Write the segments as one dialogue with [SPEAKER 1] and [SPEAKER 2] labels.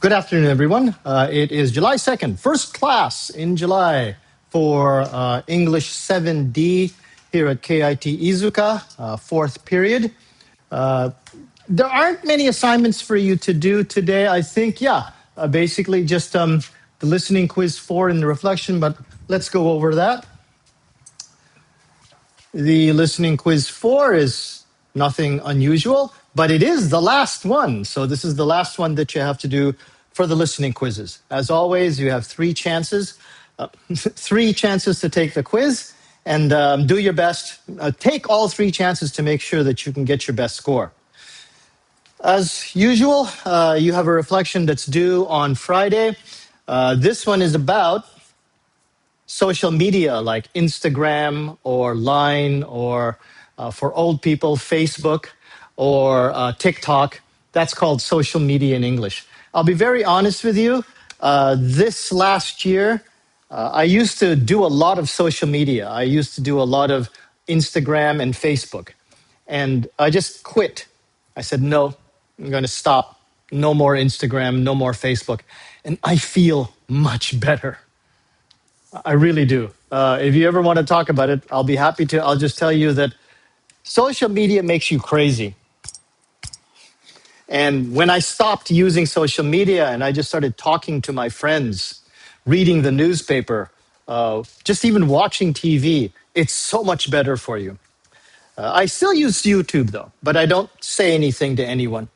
[SPEAKER 1] Good afternoon, everyone. It is July 2nd, first class in July for English 7D here at KIT Iizuka, fourth period. There aren't many assignments for you to do today. I think, basically just the listening quiz 4 and the reflection, but let's go over that. The listening quiz 4 is nothing unusual, but it is the last one. So this is the last one that you have to do for the listening quizzes. As always, you have three chances to take the quiz, and do your best. Take all three chances to make sure that you can get your best score. As usual, you have a reflection that's due on Friday. This one is about social media like Instagram or Line or for old people, Facebook or TikTok. That's called social media in English. I'll be very honest with you. This last year, I used to do a lot of social media. I used to do a lot of Instagram and Facebook. And I just quit. I said, no, I'm going to stop. No more Instagram, no more Facebook. And I feel much better. I really do. If you ever want to talk about it, I'll be happy to. I'll just tell you that social media makes you crazy. And when I stopped using social media and I just started talking to my friends, reading the newspaper, just even watching TV, it's so much better for you. I still use YouTube, though, but I don't say anything to anyone.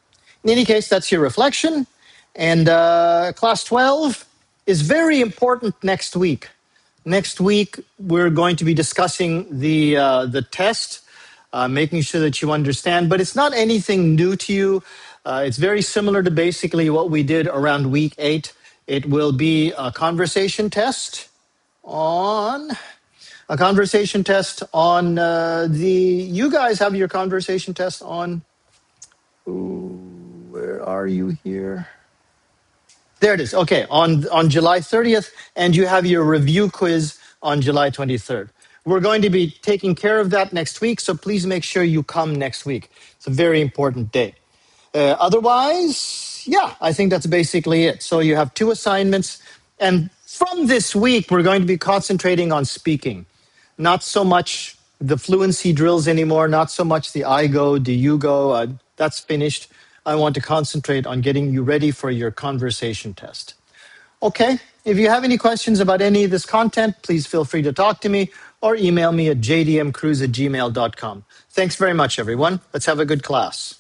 [SPEAKER 1] In any case, that's your reflection. And class 12 is very important next week. Next week, we're going to be discussing the test, making sure that you understand. But it's not anything new to you. It's very similar to basically what we did around week 8. It will be a conversation test on you guys have your conversation test on, where are you here? There it is. Okay, on July 30th, and you have your review quiz on July 23rd. We're going to be taking care of that next week, so please make sure you come next week. It's a very important day. Otherwise, I think that's basically it. So you have 2 assignments, and from this week, we're going to be concentrating on speaking. Not so much the fluency drills anymore, not so much the I go, do you go, that's finished. I want to concentrate on getting you ready for your conversation test. Okay, if you have any questions about any of this content, please feel free to talk to me or email me at jdmcruz@gmail.com. Thanks very much, everyone. Let's have a good class.